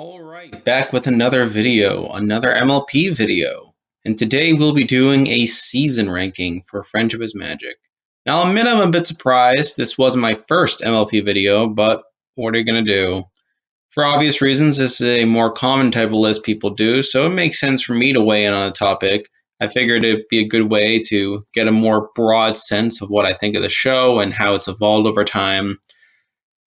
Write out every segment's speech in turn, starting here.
All right, back with another video, another MLP video. And today we'll be doing a season ranking for Friendship is Magic. Now, I'll admit I'm a bit surprised. This wasn't my first MLP video, but what are you going to do? For obvious reasons, this is a more common type of list people do, so it makes sense for me to weigh in on a topic. I figured it'd be a good way to get a more broad sense of what I think of the show and how it's evolved over time.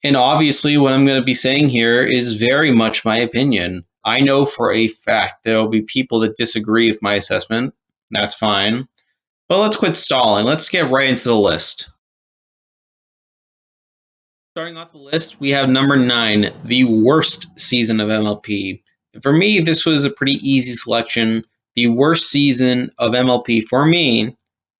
And obviously, what I'm going to be saying here is very much my opinion. I know for a fact there will be people that disagree with my assessment. That's fine. But let's quit stalling. Let's get right into the list. Starting off the list, we have number 9, the worst season of MLP. For me, this was a pretty easy selection. The worst season of MLP for me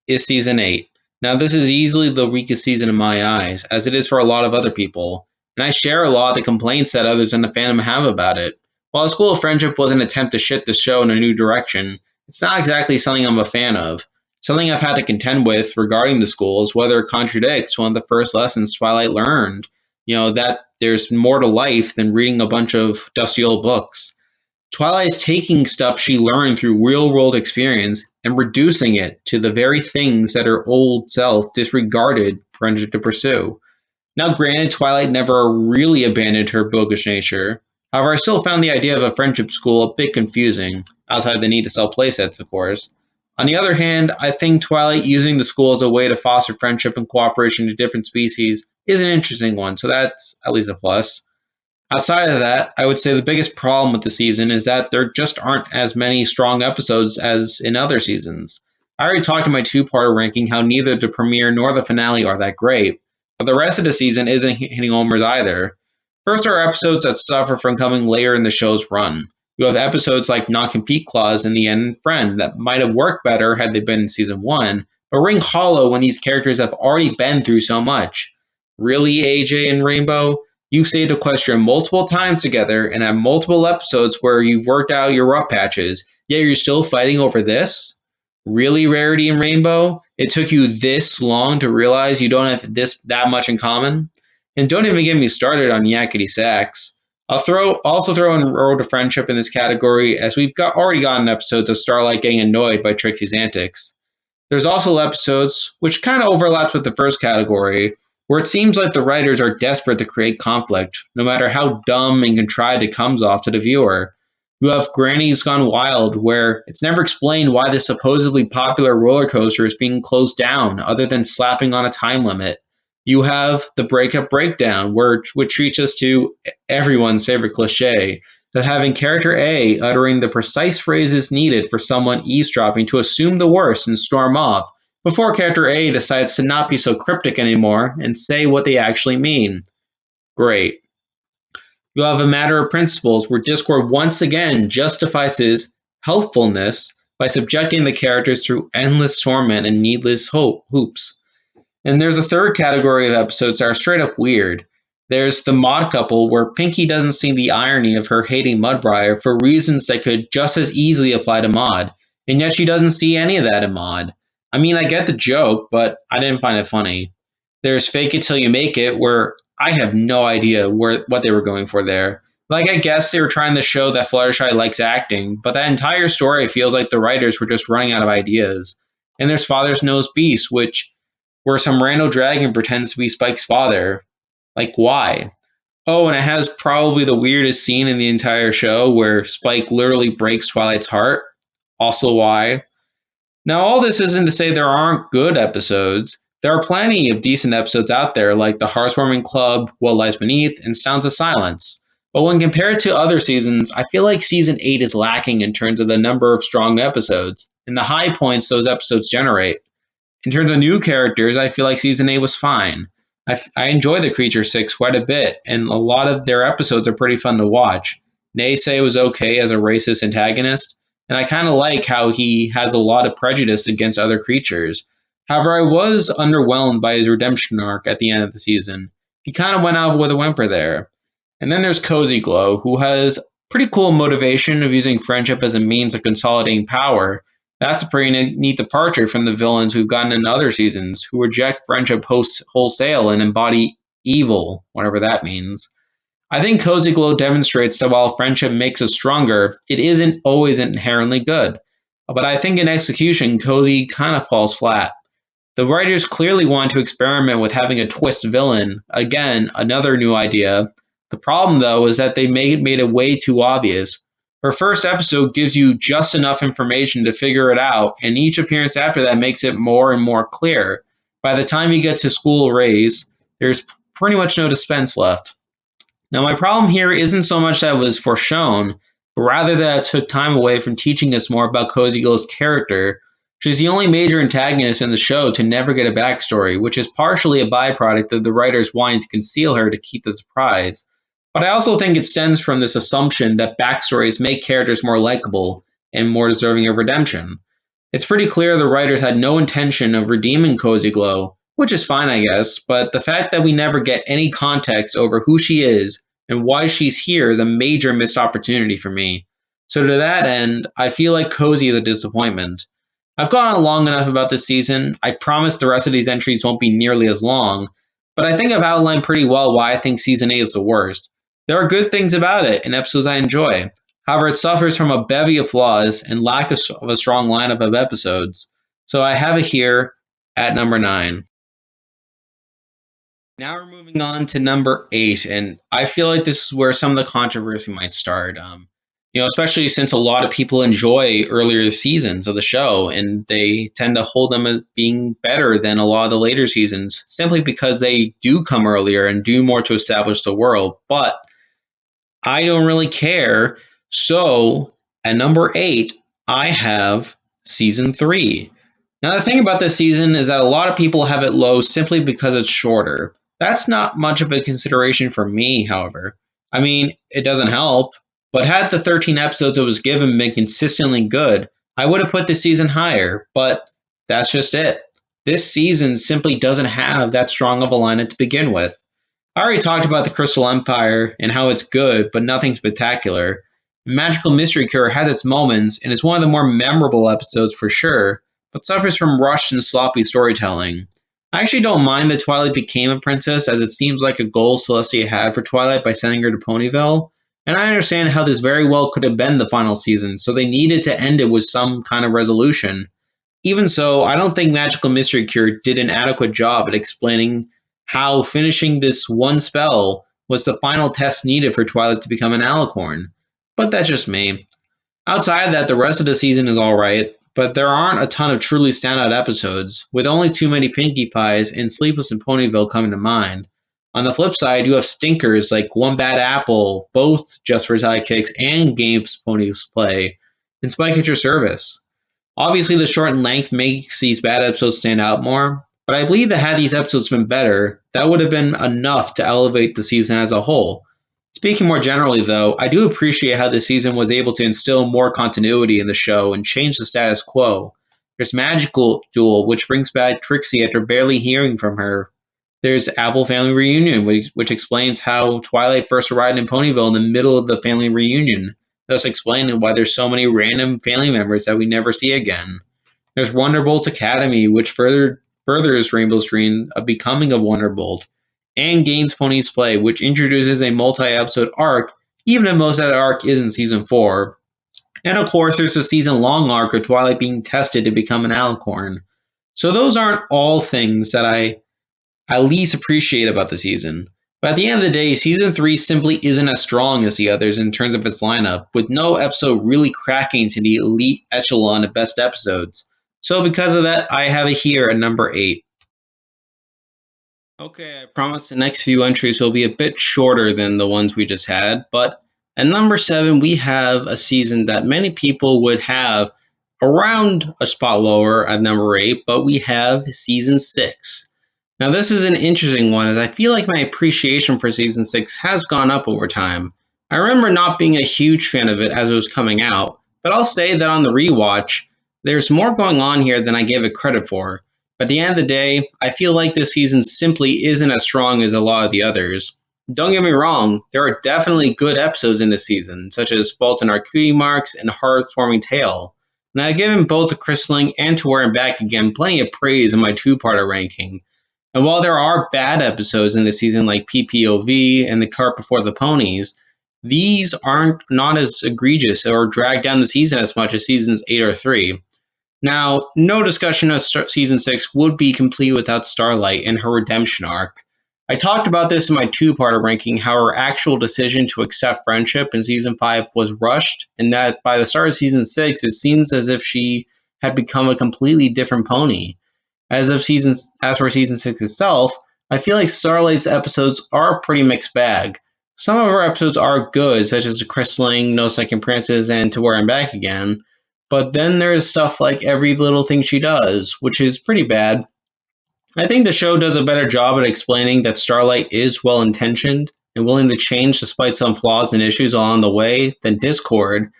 is season 8. Now, this is easily the weakest season in my eyes, as it is for a lot of other people, and I share a lot of the complaints that others in the fandom have about it. While School of Friendship was an attempt to shift the show in a new direction, it's not exactly something I'm a fan of. Something I've had to contend with regarding the school is whether it contradicts one of the first lessons Twilight learned. That there's more to life than reading a bunch of dusty old books. Twilight is taking stuff she learned through real world experience and reducing it to the very things that her old self disregarded friendship to pursue. Now, granted, Twilight never really abandoned her bookish nature. However, I still found the idea of a friendship school a bit confusing, outside the need to sell playsets, of course. On the other hand, I think Twilight using the school as a way to foster friendship and cooperation to different species is an interesting one, so that's at least a plus. Outside of that, I would say the biggest problem with the season is that there just aren't as many strong episodes as in other seasons. I already talked in my two-parter ranking how neither the premiere nor the finale are that great, but the rest of the season isn't hitting homers either. First are episodes that suffer from coming later in the show's run. You have episodes like Non-Compete Clause in the end and Friend that might have worked better had they been in season 1, but ring hollow when these characters have already been through so much. Really, AJ and Rainbow? You've saved Equestria multiple times together and have multiple episodes where you've worked out your rough patches, yet you're still fighting over this? Really, Rarity and Rainbow? It took you this long to realize you don't have that much in common? And don't even get me started on Yakety Sax. Also throw in Road to Friendship in this category, as already gotten episodes of Starlight getting annoyed by Trixie's antics. There's also episodes, which kind of overlaps with the first category, where it seems like the writers are desperate to create conflict, no matter how dumb and contrived it comes off to the viewer. You have Granny's Gone Wild, where it's never explained why this supposedly popular roller coaster is being closed down, other than slapping on a time limit. You have the Breakup Breakdown, which treats us to everyone's favorite cliche of having character A uttering the precise phrases needed for someone eavesdropping to assume the worst and storm off, before character A decides to not be so cryptic anymore and say what they actually mean. Great. You have A Matter of Principles, where Discord once again justifies his helpfulness by subjecting the characters through endless torment and needless hoops. And there's a third category of episodes that are straight up weird. There's the Mod couple, where Pinkie doesn't see the irony of her hating Mudbriar for reasons that could just as easily apply to Mod, and yet she doesn't see any of that in Mod. I mean, I get the joke, but I didn't find it funny. There's Fake It Till You Make It, where I have no idea what they were going for there. Like, I guess they were trying to show that Fluttershy likes acting, but that entire story feels like the writers were just running out of ideas. And there's Father's Knows Beast, where some rando dragon pretends to be Spike's father. Like, why? Oh, and it has probably the weirdest scene in the entire show where Spike literally breaks Twilight's heart. Also, why? Now, all this isn't to say there aren't good episodes. There are plenty of decent episodes out there, like The Heartwarming Club, What Lies Beneath, and Sounds of Silence. But when compared to other seasons, I feel like season 8 is lacking in terms of the number of strong episodes and the high points those episodes generate. In terms of new characters, I feel like season 8 was fine. I enjoy the Creature Six quite a bit, and a lot of their episodes are pretty fun to watch. Naysay was okay as a racist antagonist, and I kind of like how he has a lot of prejudice against other creatures. However, I was underwhelmed by his redemption arc at the end of the season. He kind of went out with a whimper there. And then there's Cozy Glow, who has pretty cool motivation of using friendship as a means of consolidating power. That's a pretty neat departure from the villains we've gotten in other seasons, who reject friendship wholesale and embody evil, whatever that means. I think Cozy Glow demonstrates that while friendship makes us stronger, it isn't always inherently good. But I think in execution, Cozy kind of falls flat. The writers clearly want to experiment with having a twist villain. Again, another new idea. The problem, though, is that they made it way too obvious. Her first episode gives you just enough information to figure it out, and each appearance after that makes it more and more clear. By the time you get to School Raise, there's pretty much no suspense left. Now, my problem here isn't so much that it was foreshown, but rather that it took time away from teaching us more about Cozy Glow's character. She's the only major antagonist in the show to never get a backstory, which is partially a byproduct of the writers wanting to conceal her to keep the surprise. But I also think it stems from this assumption that backstories make characters more likable and more deserving of redemption. It's pretty clear the writers had no intention of redeeming Cozy Glow, which is fine, I guess, but the fact that we never get any context over who she is and why she's here is a major missed opportunity for me. So, to that end, I feel like Cozy is a disappointment. I've gone on long enough about this season. I promise the rest of these entries won't be nearly as long, but I think I've outlined pretty well why I think season 8 is the worst. There are good things about it and episodes I enjoy. However, it suffers from a bevy of flaws and lack of a strong lineup of episodes. So I have it here at number 9. Now we're moving on to number 8, and I feel like this is where some of the controversy might start. Especially since a lot of people enjoy earlier seasons of the show, and they tend to hold them as being better than a lot of the later seasons, simply because they do come earlier and do more to establish the world. But I don't really care. So at number 8, I have season 3. Now, the thing about this season is that a lot of people have it low simply because it's shorter. That's not much of a consideration for me, however. I mean, it doesn't help, but had the 13 episodes it was given been consistently good, I would have put this season higher, but that's just it. This season simply doesn't have that strong of a lineup to begin with. I already talked about the Crystal Empire and how it's good, but nothing spectacular. Magical Mystery Cure has its moments, and it's one of the more memorable episodes for sure, but suffers from rushed and sloppy storytelling. I actually don't mind that Twilight became a princess, as it seems like a goal Celestia had for Twilight by sending her to Ponyville, and I understand how this very well could have been the final season, so they needed to end it with some kind of resolution. Even so, I don't think Magical Mystery Cure did an adequate job at explaining how finishing this one spell was the final test needed for Twilight to become an alicorn. But that's just me. Outside of that, the rest of the season is alright, but there aren't a ton of truly standout episodes, with only too many Pinkie Pies and Sleepless in Ponyville coming to mind. On the flip side, you have stinkers like One Bad Apple, both just for sidekicks, and games ponies play, and Spike at Your Service. Obviously, the shortened length makes these bad episodes stand out more, but I believe that had these episodes been better, that would have been enough to elevate the season as a whole. Speaking more generally, though, I do appreciate how this season was able to instill more continuity in the show and change the status quo. There's Magical Duel, which brings back Trixie after barely hearing from her. There's Apple Family Reunion, which explains how Twilight first arrived in Ponyville in the middle of the family reunion, thus explaining why there's so many random family members that we never see again. There's Wonderbolt Academy, which furthers Rainbow's dream of becoming a Wonderbolt, and Gaines Ponies Play, which introduces a multi-episode arc, even if most of that arc isn't season 4. And of course, there's the season-long arc of Twilight being tested to become an alicorn. So those aren't all things that I at least appreciate about the season. But at the end of the day, season 3 simply isn't as strong as the others in terms of its lineup, with no episode really cracking to the elite echelon of best episodes. So because of that, I have it here at number 8. Okay, I promise the next few entries will be a bit shorter than the ones we just had, but at number 7, we have a season that many people would have around a spot lower at number 8, but we have season 6. Now, this is an interesting one, as I feel like my appreciation for season 6 has gone up over time. I remember not being a huge fan of it as it was coming out, but I'll say that on the rewatch, there's more going on here than I gave it credit for. But at the end of the day, I feel like this season simply isn't as strong as a lot of the others. Don't get me wrong, there are definitely good episodes in this season, such as Fault in Our Cutie Marks and Heartwarming Tale. And I've given both The Crystalling and To Where and Back Again plenty of praise in my two-parter ranking. And while there are bad episodes in the season like PPOV and The Cart Before the Ponies, these aren't not as egregious or drag down the season as much as seasons 8 or 3. Now, no discussion of season 6 would be complete without Starlight and her redemption arc. I talked about this in my two-parter ranking, how her actual decision to accept friendship in season 5 was rushed, and that by the start of season 6, it seems as if she had become a completely different pony. As for season 6 itself, I feel like Starlight's episodes are a pretty mixed bag. Some of her episodes are good, such as The Crystalling, No Second Princes, and To Where I'm Back Again. But then there's stuff like Every Little Thing She Does, which is pretty bad. I think the show does a better job at explaining that Starlight is well intentioned and willing to change despite some flaws and issues along the way than Discord.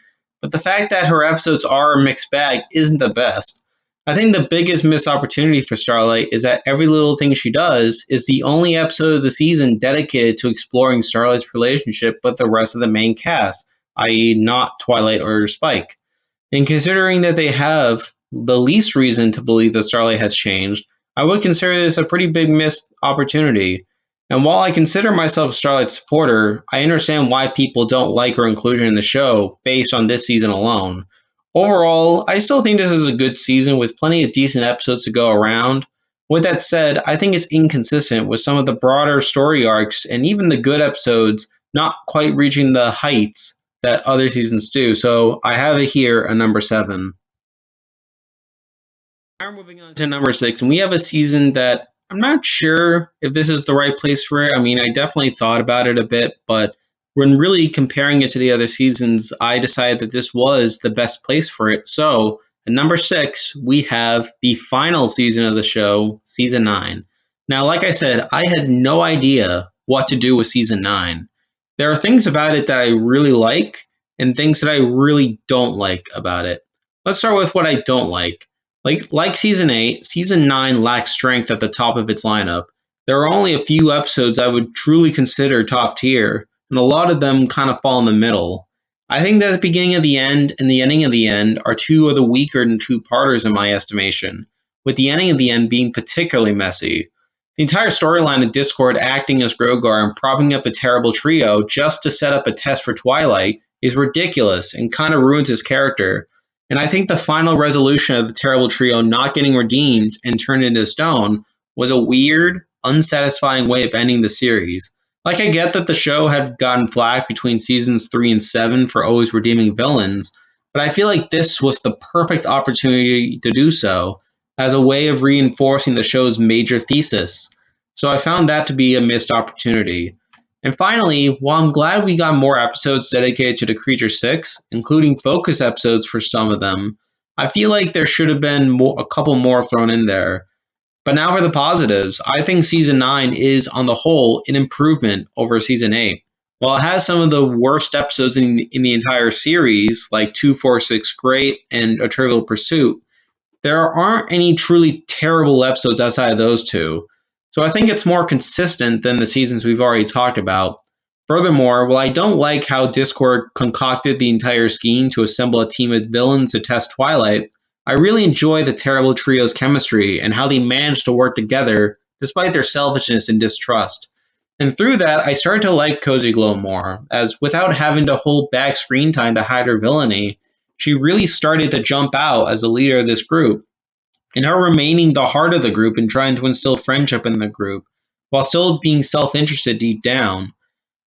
But the fact that her episodes are a mixed bag isn't the best. I think the biggest missed opportunity for Starlight is that Every Little Thing She Does is the only episode of the season dedicated to exploring Starlight's relationship with the rest of the main cast, i.e., not Twilight or Spike. And considering that they have the least reason to believe that Starlight has changed, I would consider this a pretty big missed opportunity. And while I consider myself a Starlight supporter, I understand why people don't like her inclusion in the show based on this season alone. Overall, I still think this is a good season with plenty of decent episodes to go around. With that said, I think it's inconsistent with some of the broader story arcs and even the good episodes not quite reaching the heights that other seasons do. So I have it here a number 7. Now we're moving on to number 6, and we have a season that I'm not sure if this is the right place for it. I mean, I definitely thought about it a bit, but when really comparing it to the other seasons, I decided that this was the best place for it. So at number 6, we have the final season of the show, season 9. Now, like I said, I had no idea what to do with season 9. There are things about it that I really like and things that I really don't like about it. Let's start with what I don't like. Like season 8, season 9 lacks strength at the top of its lineup. There are only a few episodes I would truly consider top tier, and a lot of them kind of fall in the middle. I think that the beginning of the end and the ending of the end are two of the weaker two-parters in my estimation, with the ending of the end being particularly messy. The entire storyline of Discord acting as Grogar and propping up a terrible trio just to set up a test for Twilight is ridiculous and kind of ruins his character. And I think the final resolution of the terrible trio not getting redeemed and turned into stone was a weird, unsatisfying way of ending the series. Like, I get that the show had gotten flack between seasons 3 and 7 for always redeeming villains, but I feel like this was the perfect opportunity to do so, as a way of reinforcing the show's major thesis. So I found that to be a missed opportunity. And finally, while I'm glad we got more episodes dedicated to the Creature Six, including focus episodes for some of them, I feel like there should have been a couple more thrown in there. But now for the positives. I think season 9 is, on the whole, an improvement over season 8. While it has some of the worst episodes in the entire series, like 246 Great and A Trivial Pursuit, there aren't any truly terrible episodes outside of those two. So I think it's more consistent than the seasons we've already talked about. Furthermore, while I don't like how Discord concocted the entire scheme to assemble a team of villains to test Twilight, I really enjoy the terrible trio's chemistry and how they managed to work together despite their selfishness and distrust. And through that, I started to like Cozy Glow more, as without having to hold back screen time to hide her villainy, she really started to jump out as the leader of this group, and her remaining the heart of the group and trying to instill friendship in the group, while still being self interested deep down.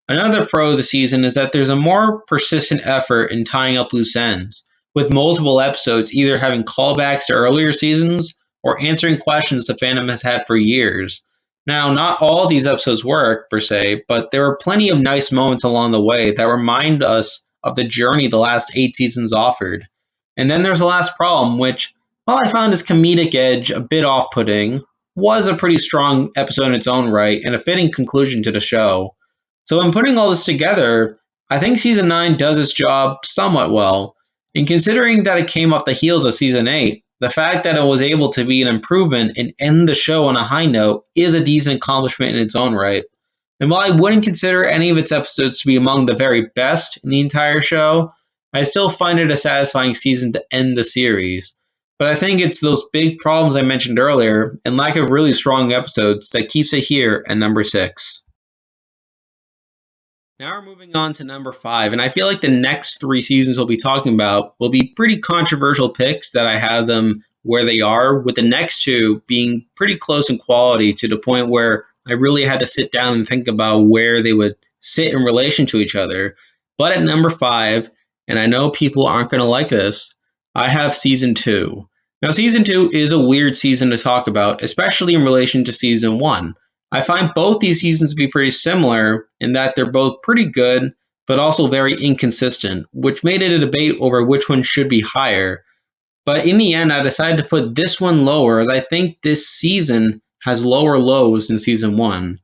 Another pro of the season is that there's a more persistent effort in tying up loose ends, with multiple episodes either having callbacks to earlier seasons or answering questions the fandom has had for years. Now, not all these episodes work, per se, but there are plenty of nice moments along the way that remind us of the journey the last 8 seasons offered. And then there's the last problem, which, while I found its comedic edge a bit off putting, was a pretty strong episode in its own right and a fitting conclusion to the show. So, in putting all this together, I think season 9 does its job somewhat well. And considering that it came off the heels of season 8, the fact that it was able to be an improvement and end the show on a high note is a decent accomplishment in its own right. And while I wouldn't consider any of its episodes to be among the very best in the entire show, I still find it a satisfying season to end the series. But I think it's those big problems I mentioned earlier and lack of really strong episodes that keeps it here at number 6. Now we're moving on to number 5, and I feel like the next 3 seasons we'll be talking about will be pretty controversial picks that I have them where they are, with the next two being pretty close in quality to the point where I really had to sit down and think about where they would sit in relation to each other. But at number 5, and I know people aren't going to like this, I have season 2. Now, season 2 is a weird season to talk about, especially in relation to season 1. I find both these seasons to be pretty similar in that they're both pretty good, but also very inconsistent, which made it a debate over which one should be higher. But in the end, I decided to put this one lower as I think this season has lower lows than season 1.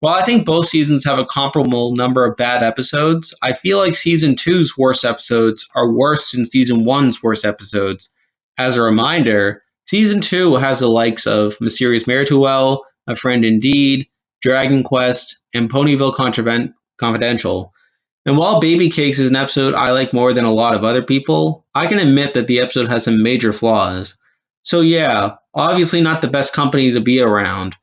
While I think both seasons have a comparable number of bad episodes, I feel like season two's worst episodes are worse than season one's worst episodes. As a reminder, season two has the likes of Mysterious Mary-to-Well, A Friend Indeed, Dragon Quest, and Ponyville Confidential. And while Baby Cakes is an episode I like more than a lot of other people, I can admit that the episode has some major flaws. So yeah, obviously not the best company to be around.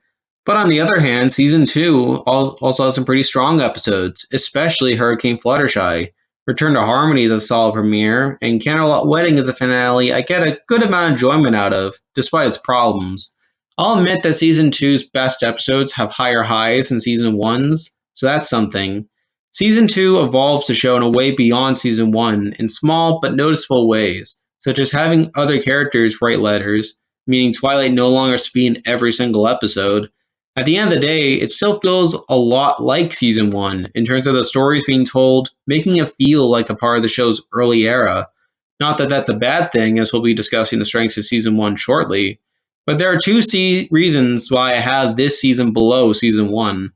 But on the other hand, season two also has some pretty strong episodes, especially Hurricane Fluttershy. Return to Harmony is a solid premiere, and Candlelight Wedding is a finale I get a good amount of enjoyment out of, despite its problems. I'll admit that season two's best episodes have higher highs than season one's, so that's something. Season 2 evolves the show in a way beyond Season 1 in small but noticeable ways, such as having other characters write letters, meaning Twilight no longer has to be in every single episode. At the end of the day, it still feels a lot like Season 1 in terms of the stories being told, making it feel like a part of the show's early era. Not that that's a bad thing, as we'll be discussing the strengths of Season 1 shortly, but there are reasons why I have this season below Season 1.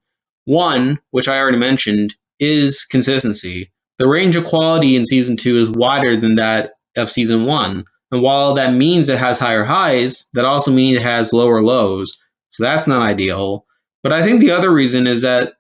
One, which I already mentioned, is consistency. The range of quality in season two is wider than that of season one. And while that means it has higher highs, that also means it has lower lows. So that's not ideal. But I think the other reason is that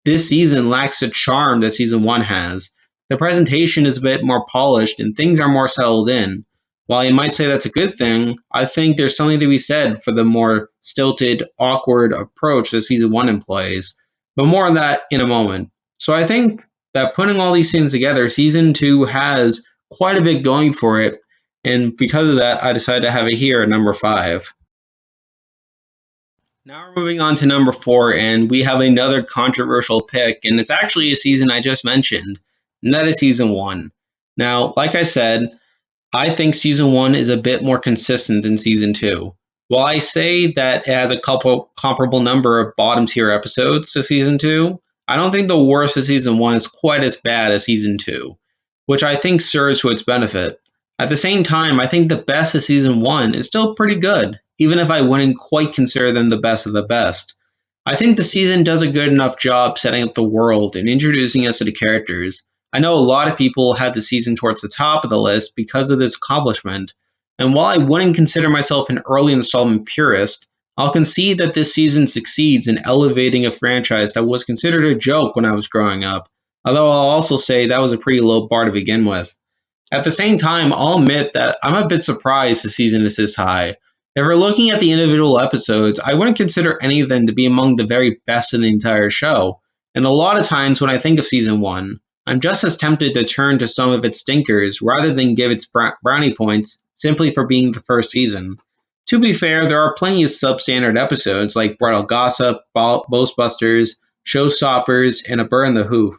this season lacks the charm that season one has. The presentation is a bit more polished and things are more settled in. While you might say that's a good thing, I think there's something to be said for the more stilted, awkward approach that season one employs. But more on that in a moment. So I think that putting all these things together, season two has quite a bit going for it. And because of that, I decided to have it here at number 5. Now we're moving on to number 4, and we have another controversial pick, and it's actually a season I just mentioned, and that is season 1. Now, like I said, I think season 1 is a bit more consistent than season 2. While I say that it has a couple comparable number of bottom tier episodes to season 2, I don't think the worst of season 1 is quite as bad as season 2, which I think serves to its benefit. At the same time, I think the best of season 1 is still pretty good, even if I wouldn't quite consider them the best of the best. I think the season does a good enough job setting up the world and introducing us to the characters. I know a lot of people had the season towards the top of the list because of this accomplishment, and while I wouldn't consider myself an early installment purist, I'll concede that this season succeeds in elevating a franchise that was considered a joke when I was growing up, although I'll also say that was a pretty low bar to begin with. At the same time, I'll admit that I'm a bit surprised the season is this high. If we're looking at the individual episodes, I wouldn't consider any of them to be among the very best in the entire show. And a lot of times when I think of season 1, I'm just as tempted to turn to some of its stinkers rather than give its brownie points simply for being the first season. To be fair, there are plenty of substandard episodes like Bridal Gossip, Ghostbusters, Showstoppers, and A Bird in the Hoof.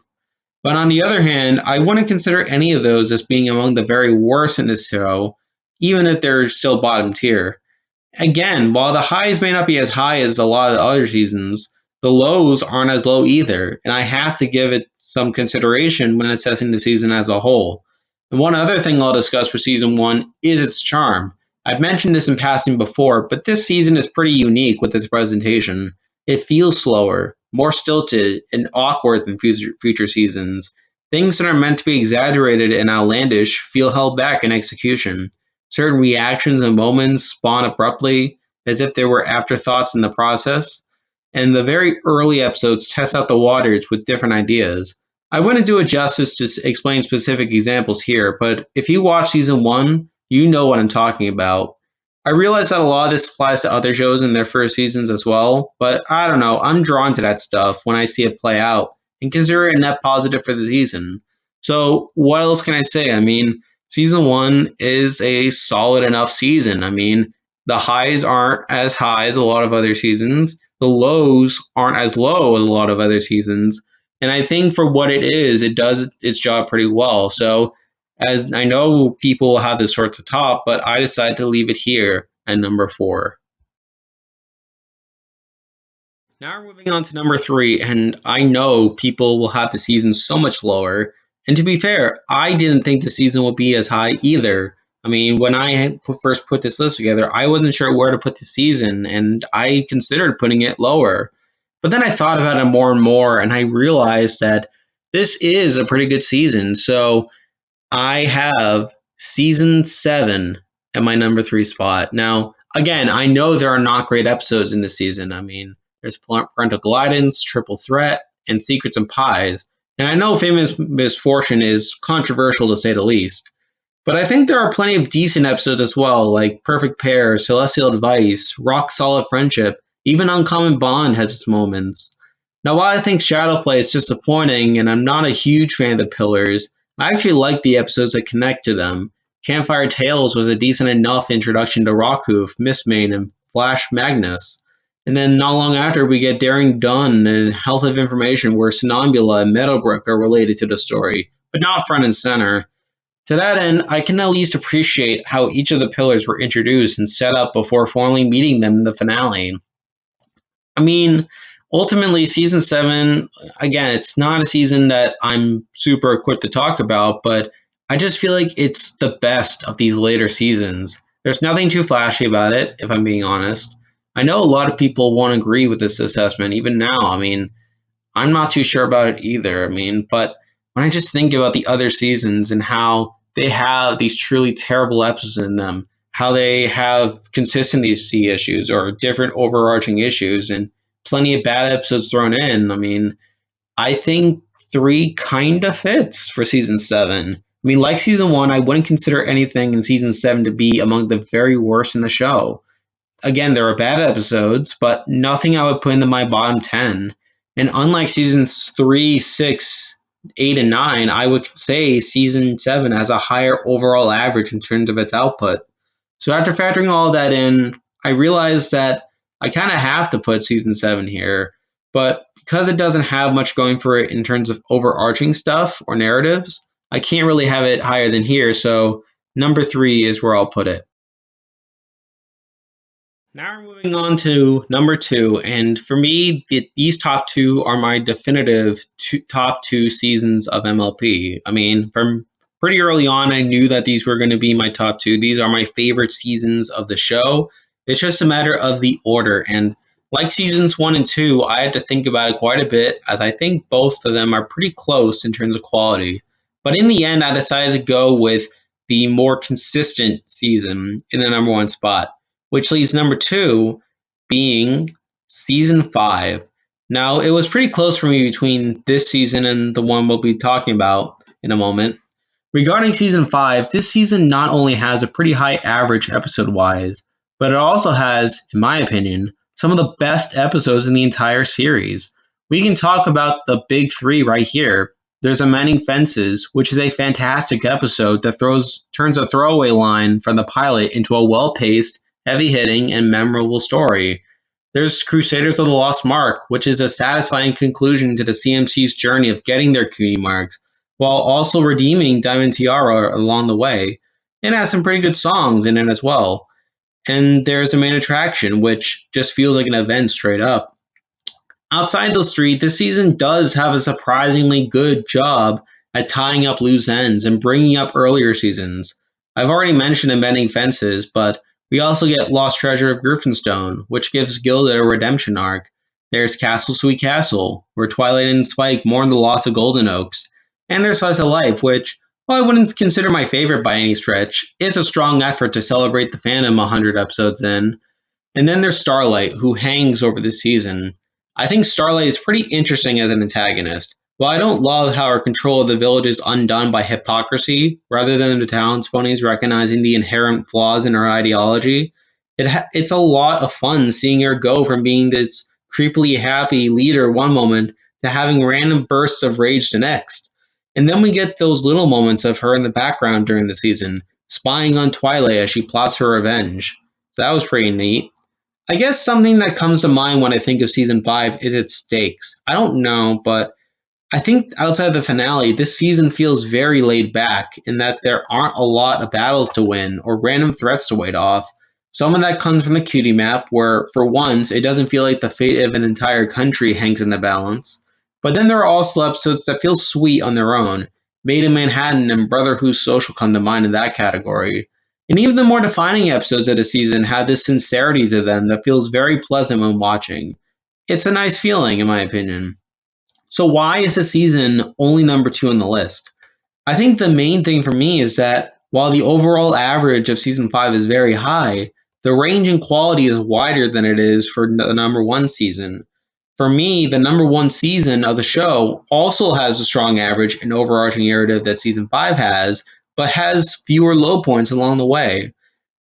But on the other hand, I wouldn't consider any of those as being among the very worst in this show, even if they're still bottom tier. Again, while the highs may not be as high as a lot of the other seasons, the lows aren't as low either, and I have to give it some consideration when assessing the season as a whole. And one other thing I'll discuss for season 1 is its charm. I've mentioned this in passing before, but this season is pretty unique with its presentation. It feels slower, more stilted, and awkward than future seasons. Things that are meant to be exaggerated and outlandish feel held back in execution. Certain reactions and moments spawn abruptly, as if there were afterthoughts in the process, and the very early episodes test out the waters with different ideas. I wouldn't do it justice to explain specific examples here, but if you watch season 1, you know what I'm talking about. I realize that a lot of this applies to other shows in their first seasons as well, but I don't know. I'm drawn to that stuff when I see it play out and consider it a net positive for the season. So, what else can I say? I mean, season one is a solid enough season. I mean, the highs aren't as high as a lot of other seasons, the lows aren't as low as a lot of other seasons. And I think for what it is, it does its job pretty well. So, as I know people have this sort to top, but I decided to leave it here at number four. Now we're moving on to number three, and I know people will have the season so much lower. And to be fair, I didn't think the season would be as high either. I mean, when I first put this list together, I wasn't sure where to put the season, and I considered putting it lower. But then I thought about it more and more, and I realized that this is a pretty good season. So I have season seven at my number three spot. Now, again, I know there are not great episodes in this season. I mean, there's Parental Guidance, Triple Threat, and Secrets and Pies. And I know Famous Misfortune is controversial to say the least. But I think there are plenty of decent episodes as well, like Perfect Pair, Celestial Advice, Rock Solid Friendship, even Uncommon Bond has its moments. Now, while I think Shadowplay is disappointing and I'm not a huge fan of the pillars, I actually like the episodes that connect to them. Campfire Tales was a decent enough introduction to Rockhoof, Mistmane, and Flash Magnus. And then not long after, we get Daring Done and Health of Information, where Sonambula and Meadowbrook are related to the story, but not front and center. To that end, I can at least appreciate how each of the pillars were introduced and set up before formally meeting them in the finale. I mean, ultimately, season seven, again, it's not a season that I'm super equipped to talk about, but I just feel like it's the best of these later seasons. There's nothing too flashy about it, if I'm being honest. I know a lot of people won't agree with this assessment, even now. I mean, I'm not too sure about it either. I mean, but when I just think about the other seasons and how they have these truly terrible episodes in them, how they have consistency issues or different overarching issues, and plenty of bad episodes thrown in, I mean, I think three kind of fits for season seven. I mean, like season one, I wouldn't consider anything in season seven to be among the very worst in the show. Again, there are bad episodes, but nothing I would put into my bottom 10. And unlike seasons 3, 6, 8, and 9, I would say season 7 has a higher overall average in terms of its output. So after factoring all of that in, I realized that I kind of have to put season 7 here. But because it doesn't have much going for it in terms of overarching stuff or narratives, I can't really have it higher than here. So number 3 is where I'll put it. Now we're moving on to number two, and for me, these top two are my definitive top two seasons of MLP. I mean, from pretty early on, I knew that these were going to be my top two. These are my favorite seasons of the show. It's just a matter of the order, and like seasons one and two, I had to think about it quite a bit, as I think both of them are pretty close in terms of quality. But in the end, I decided to go with the more consistent season in the number one spot, which leaves number two being season five. Now, it was pretty close for me between this season and the one we'll be talking about in a moment. Regarding season five, this season not only has a pretty high average episode wise, but it also has, in my opinion, some of the best episodes in the entire series. We can talk about the big three right here. There's Amending Fences, which is a fantastic episode that turns a throwaway line from the pilot into a well paced, heavy hitting, and memorable story. There's Crusaders of the Lost Mark, which is a satisfying conclusion to the CMC's journey of getting their cutie marks, while also redeeming Diamond Tiara along the way. It has some pretty good songs in it as well. And there's the main attraction, which just feels like an event straight up. Outside those three, this season does have a surprisingly good job at tying up loose ends and bringing up earlier seasons. I've already mentioned Amending Fences, but we also get Lost Treasure of Griffinstone, which gives Gilded a redemption arc. There's Castle Sweet Castle, where Twilight and Spike mourn the loss of Golden Oaks. And there's Slice of Life, which, while I wouldn't consider my favorite by any stretch, is a strong effort to celebrate the fandom 100 episodes in. And then there's Starlight, who hangs over the season. I think Starlight is pretty interesting as an antagonist. While I don't love how her control of the village is undone by hypocrisy, rather than the town's ponies recognizing the inherent flaws in her ideology, It's a lot of fun seeing her go from being this creepily happy leader one moment to having random bursts of rage the next. And then we get those little moments of her in the background during the season, spying on Twilight as she plots her revenge. So that was pretty neat. I guess something that comes to mind when I think of season 5 is its stakes. I don't know, but I think outside the finale, this season feels very laid back in that there aren't a lot of battles to win or random threats to wait off. Some of that comes from the cutie map, where for once it doesn't feel like the fate of an entire country hangs in the balance. But then there are also episodes that feel sweet on their own. Made in Manhattan and Brother Who's Social come to mind in that category. And even the more defining episodes of the season have this sincerity to them that feels very pleasant when watching. It's a nice feeling, in my opinion. So why is the season only number 2 on the list? I think the main thing for me is that while the overall average of season 5 is very high, the range in quality is wider than it is for the number 1 season. For me, the number 1 season of the show also has a strong average and overarching narrative that season 5 has, but has fewer low points along the way.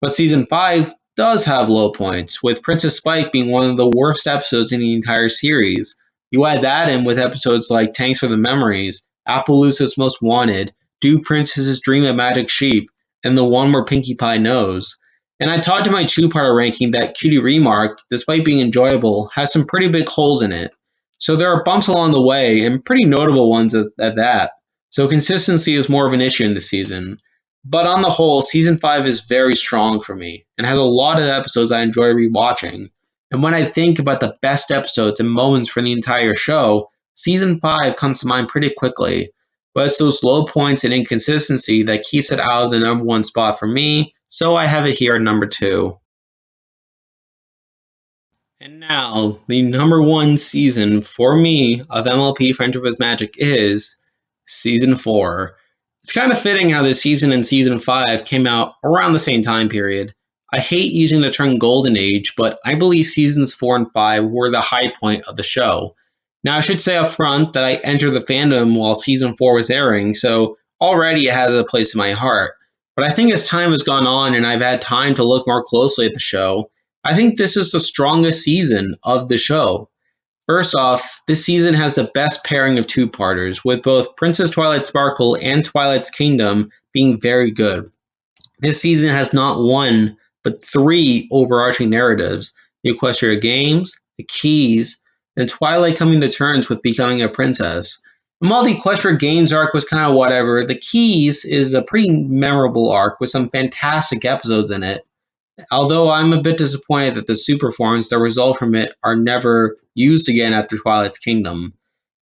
But season 5 does have low points, with Princess Spike being one of the worst episodes in the entire series. You add that in with episodes like Tanks for the Memories, Appaloosa's Most Wanted, Do Princess's Dream of Magic Sheep, and the one where Pinkie Pie knows. And I talked in my two-parter ranking that Cutie Remark, despite being enjoyable, has some pretty big holes in it. So there are bumps along the way, and pretty notable ones at that. So consistency is more of an issue in the season. But on the whole, season 5 is very strong for me, and has a lot of episodes I enjoy rewatching. And when I think about the best episodes and moments for the entire show, season 5 comes to mind pretty quickly. But it's those low points and inconsistency that keeps it out of the number 1 spot for me, so I have it here at number 2. And now, the number 1 season for me of MLP Friendship is Magic is season 4. It's kind of fitting how this season and season 5 came out around the same time period. I hate using the term golden age, but I believe seasons 4 and 5 were the high point of the show. Now, I should say up front that I entered the fandom while season 4 was airing, so already it has a place in my heart. But I think as time has gone on and I've had time to look more closely at the show, I think this is the strongest season of the show. First off, this season has the best pairing of two-parters, with both Princess Twilight Sparkle and Twilight's Kingdom being very good. This season has not one, but three overarching narratives: the Equestria Games, the Keys, and Twilight coming to terms with becoming a princess. And while the Equestria Games arc was kind of whatever, the Keys is a pretty memorable arc with some fantastic episodes in it. Although I'm a bit disappointed that the super forms that result from it are never used again after Twilight's Kingdom.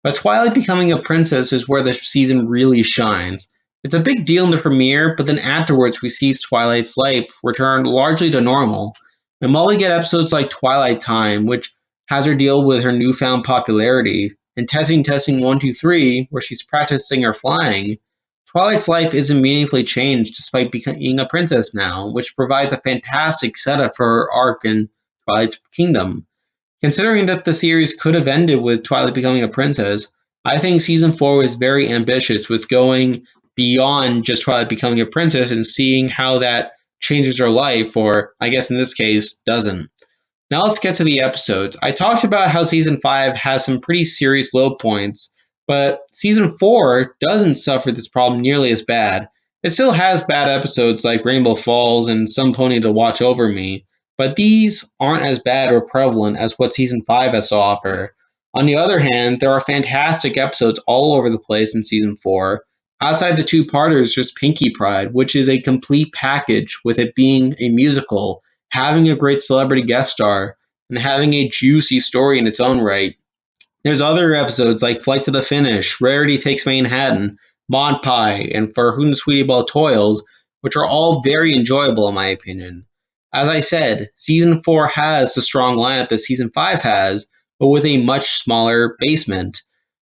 But Twilight becoming a princess is where the season really shines. It's a big deal in the premiere, but then afterwards we see Twilight's life return largely to normal. And while we get episodes like Twilight Time, which has her deal with her newfound popularity, and Testing 1 2 3, where she's practicing her flying, Twilight's life isn't meaningfully changed despite becoming a princess now, which provides a fantastic setup for her arc in Twilight's Kingdom. Considering that the series could have ended with Twilight becoming a princess, I think season 4 was very ambitious with going beyond just Twilight becoming a princess and seeing how that changes her life, or I guess in this case, doesn't. Now let's get to the episodes. I talked about how season 5 has some pretty serious low points, but season 4 doesn't suffer this problem nearly as bad. It still has bad episodes like Rainbow Falls and Some Pony to Watch Over Me, but these aren't as bad or prevalent as what season 5 has to offer. On the other hand, there are fantastic episodes all over the place in season 4. Outside the two-parters, just Pinkie Pride, which is a complete package with it being a musical, having a great celebrity guest star, and having a juicy story in its own right. There's other episodes like Flight to the Finish, Rarity Takes Manhattan, Mod Pie, and For Whom the Sweetie Belle Toils, which are all very enjoyable in my opinion. As I said, season 4 has the strong lineup that season 5 has, but with a much smaller basement.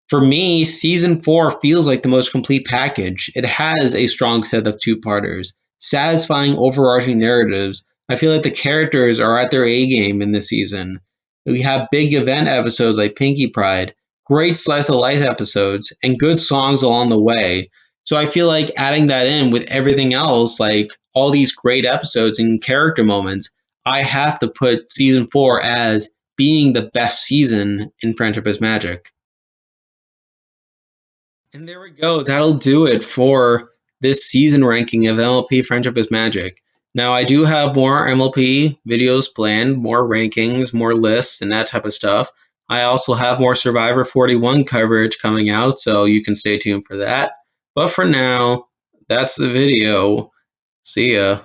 For me, season 4 feels like the most complete package. It has a strong set of two-parters, satisfying overarching narratives. I feel like the characters are at their A game in this season. We have big event episodes like Pinkie Pride, great slice of life episodes, and good songs along the way. So I feel like adding that in with everything else, like all these great episodes and character moments, I have to put season 4 as being the best season in Friendship is Magic. And there we go. That'll do it for this season ranking of MLP Friendship is Magic. Now, I do have more MLP videos planned, more rankings, more lists, and that type of stuff. I also have more Survivor 41 coverage coming out, so you can stay tuned for that. But for now, that's the video. See ya.